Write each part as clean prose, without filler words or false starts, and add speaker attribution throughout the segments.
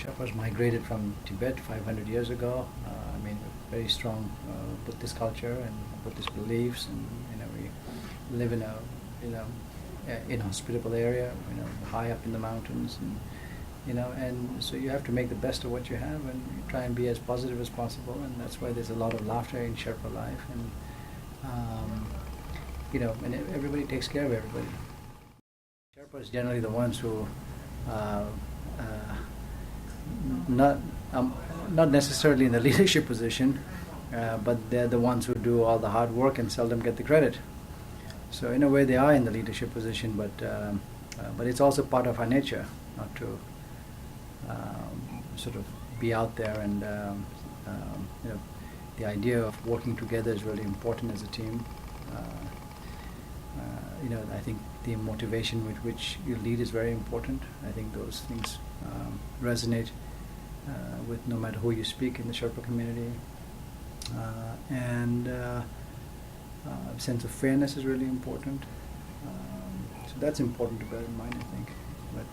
Speaker 1: Sherpas migrated from Tibet 500 years ago. Very strong Buddhist culture and Buddhist beliefs, and we live in a inhospitable area, high up in the mountains, and so you have to make the best of what you have and try and be as positive as possible, and that's why there's a lot of laughter in Sherpa life, and everybody takes care of everybody. Sherpas generally the ones who not necessarily in the leadership position, but they're the ones who do all the hard work and seldom get the credit. So in a way they are in the leadership position, but it's also part of our nature not to sort of be out there, and the idea of working together is really important as a team. I think the motivation with which you lead is very important. I think those things resonate with no matter who you speak in the Sherpa community. And sense of fairness is really important. So that's important to bear in mind, I think. But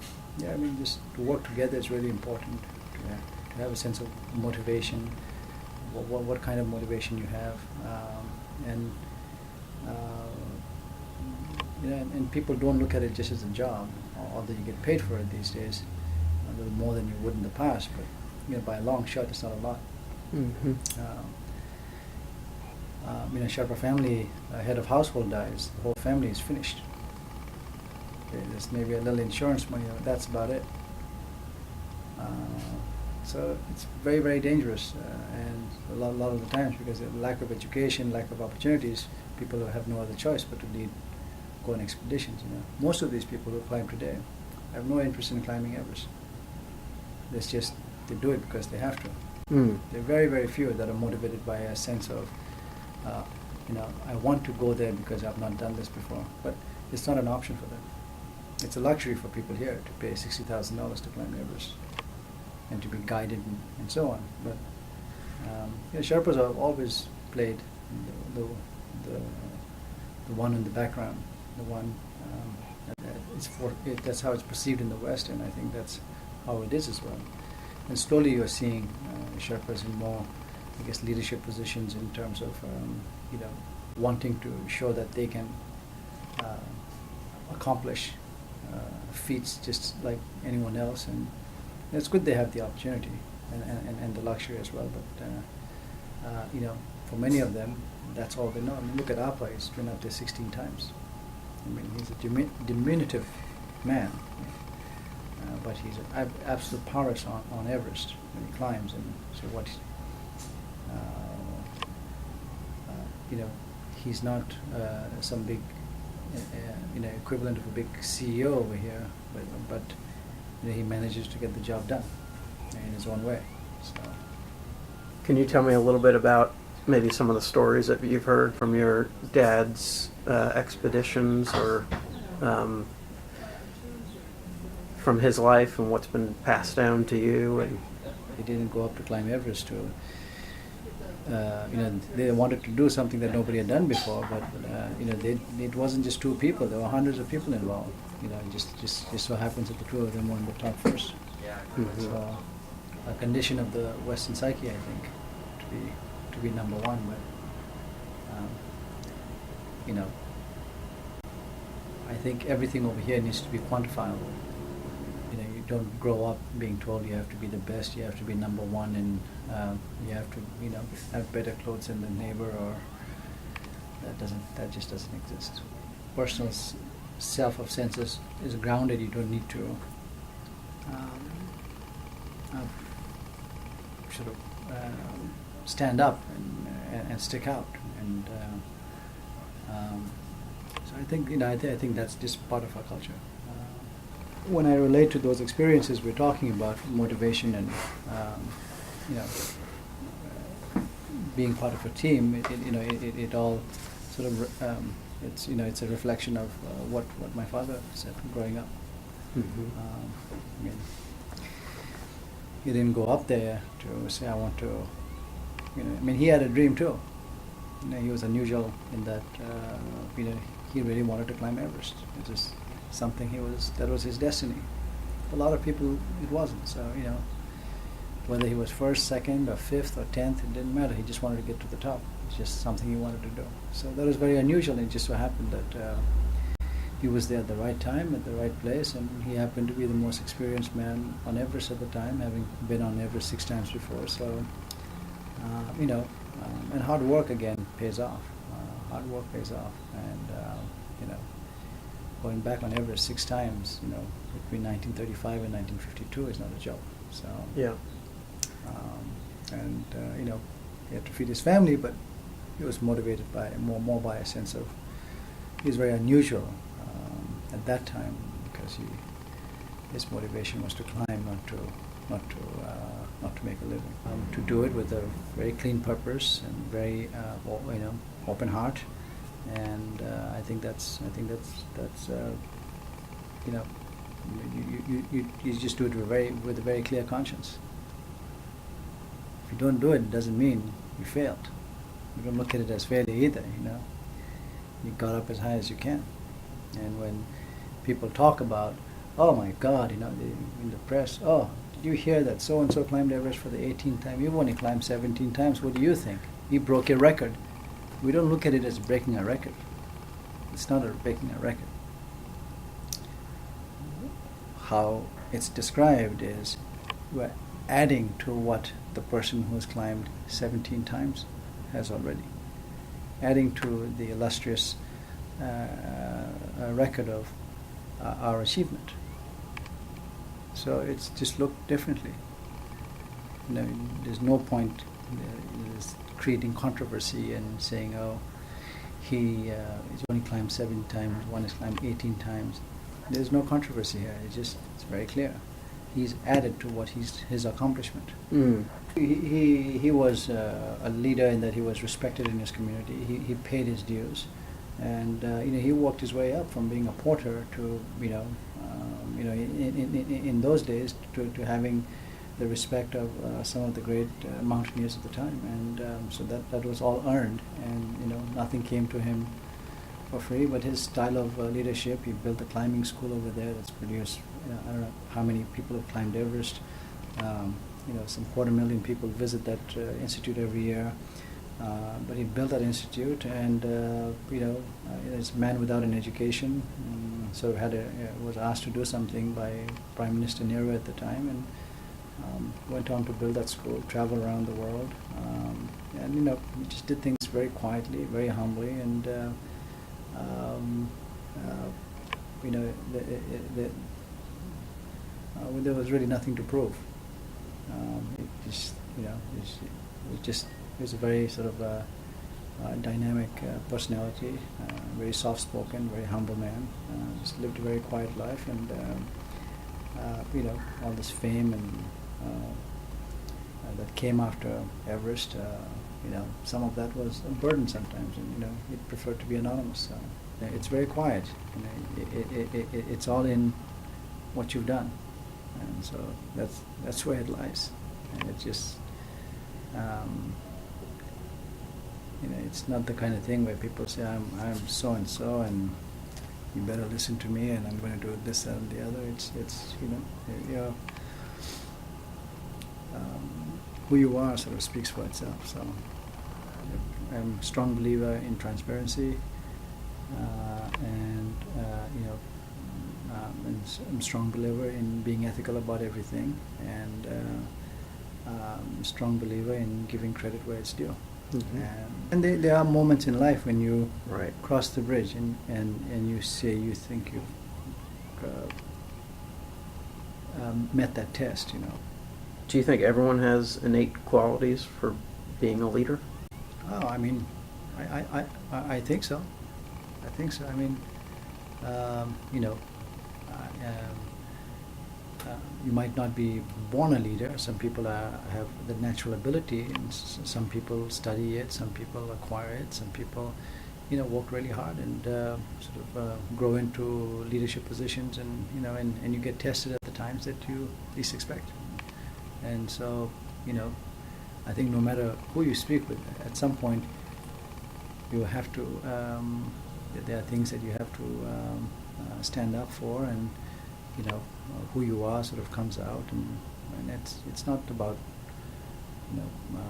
Speaker 1: yeah, just to work together is really important. To have a sense of motivation, what kind of motivation you have, and people don't look at it just as a job, although you get paid for it these days, a little more than you would in the past, but by a long shot it's not a lot.
Speaker 2: Mm-hmm.
Speaker 1: A Sherpa family, head of household dies, the whole family is finished. There's maybe a little insurance money, that's about it. So it's very, very dangerous, and a lot of the times, because of lack of education, lack of opportunities, people have no other choice but to go on expeditions. Most of these people who climb today have no interest in climbing Everest. They do it because they have to. There are very, very few that are motivated by a sense of, I want to go there because I've not done this before. But it's not an option for them. It's a luxury for people here to pay $60,000 to climb Everest and to be guided and so on. But Sherpas have always played the one in the background, the one that's how it's perceived in the West, and I think that's how it is as well. And slowly you're seeing Sherpas in more, leadership positions in terms of wanting to show that they can accomplish feats just like anyone else, and it's good they have the opportunity and the luxury as well. But for many of them, that's all they know. Look at Apa; he's been up there 16 times. He's a diminutive man, but he's an absolute powerhouse on Everest when he climbs. And so what? He's not some big, equivalent of a big CEO over here, but he manages to get the job done in his own way. So,
Speaker 2: can you tell me a little bit about maybe some of the stories that you've heard from your dad's expeditions, or from his life and what's been passed down to you? And
Speaker 1: he didn't go up to climb Everest to. They wanted to do something that nobody had done before, but it wasn't just two people. There were hundreds of people involved. Just so happens that the two of them were on the top first.
Speaker 2: Mm-hmm.
Speaker 1: So, a condition of the Western psyche, I think, to be number one. But I think everything over here needs to be quantifiable. You don't grow up being told you have to be the best, you have to be number one, and you have to have better clothes than the neighbor, or that just doesn't exist. Personal self of senses is grounded. You don't need to stand up and stick out, and so I think I think that's just part of our culture. When I relate to those experiences we're talking about, motivation and being part of a team, it all sort of it's a reflection of what my father said growing up.
Speaker 2: Mm-hmm.
Speaker 1: He didn't go up there to say I want to. He had a dream too. He was unusual in that he really wanted to climb Everest. It was something that was his destiny. For a lot of people it wasn't. So whether he was first, second, or fifth, or 10th, it didn't matter. He just wanted to get to the top. It's just something he wanted to do. So that was very unusual. It just so happened that he was there at the right time, at the right place, and he happened to be the most experienced man on Everest at the time, having been on Everest 6 times before. So, and hard work again pays off. Hard work pays off, and going back on Everest 6 times, between 1935 and 1952 is not a joke. So
Speaker 2: Yeah.
Speaker 1: he had to feed his family, but he was motivated by more by a sense of he was very unusual at that time because his motivation was to climb, not to make a living. To do it with a very clean purpose and very open heart, and I think that's you just do it with a very clear conscience. If you don't do it, it doesn't mean you failed. You don't look at it as failure either. You got up as high as you can, and when people talk about, oh my God, in the press, oh, did you hear that so and so climbed Everest for the 18th time? You've only climbed 17 times. What do you think? He broke a record. We don't look at it as breaking a record. It's not breaking a record. How it's described is we're adding to what the person who has climbed 17 times has already. Adding to the illustrious record of our achievement. So it's just looked differently. There's no point creating controversy and saying, oh, he's only climbed 7 times, one has climbed 18 times. There's no controversy here. It's very clear. He's added to what his accomplishment.
Speaker 2: Mm.
Speaker 1: He was a leader in that he was respected in his community. He paid his dues, and he worked his way up from being a porter to in those days to having the respect of some of the great mountaineers at the time, and so that was all earned, and nothing came to him for free. But his style of leadership, he built a climbing school over there that's produced I don't know how many people have climbed Everest. Some 250,000 people visit that institute every year. But he built that institute, and as a man without an education, sort of was asked to do something by Prime Minister Nehru at the time, and went on to build that school, travel around the world, and he just did things very quietly, very humbly, and there was really nothing to prove. He was a very sort of dynamic personality, very soft-spoken, very humble man. Just lived a very quiet life, and all this fame and that came after Everest. Some of that was a burden sometimes, and he preferred to be anonymous. So it's very quiet. It's all in what you've done, and so that's where it lies. And it's just. It's not the kind of thing where people say, I'm so and so, and you better listen to me, and I'm going to do this, that, and the other. It's who you are sort of speaks for itself. So I'm a strong believer in transparency, and I'm a strong believer in being ethical about everything, and I'm a strong believer in giving credit where it's due. Mm-hmm. And there are moments in life when you cross the bridge and you think you've met that test.
Speaker 2: Do you think everyone has innate qualities for being a leader?
Speaker 1: Oh, I mean, I think so. I think so. I mean, you might not be born a leader. Some people have the natural ability, and some people study it, some people acquire it, some people work really hard and grow into leadership positions, and and you get tested at the times that you least expect. And so I think no matter who you speak with, at some point you have to there are things that you have to stand up for, and who you are sort of comes out, and it's not about you know,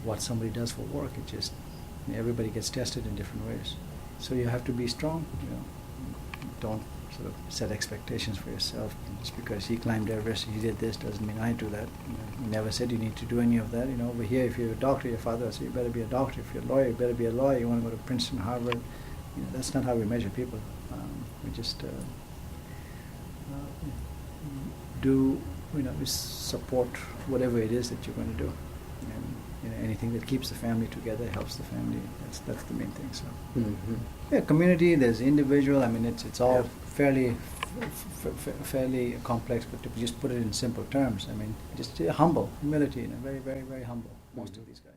Speaker 1: what somebody does for work. It just, everybody gets tested in different ways. So you have to be strong. You know, don't sort of set expectations for yourself. Just because he climbed Everest, he did this, doesn't mean I do that. You know, he never said you need to do any of that. You know, over here, if you're a doctor, your father will say you better be a doctor. If you're a lawyer, you better be a lawyer. You want to go to Princeton, Harvard. You know, that's not how we measure people. We just do, you know, we support whatever it is that you're going to do. And you know, anything that keeps the family together, helps the family. That's the main thing. So, yeah, community. There's individual. I mean, it's all fairly fairly complex. But to just put it in simple terms, I mean, just humble, humility. You know, very, very, very humble. Most of these guys.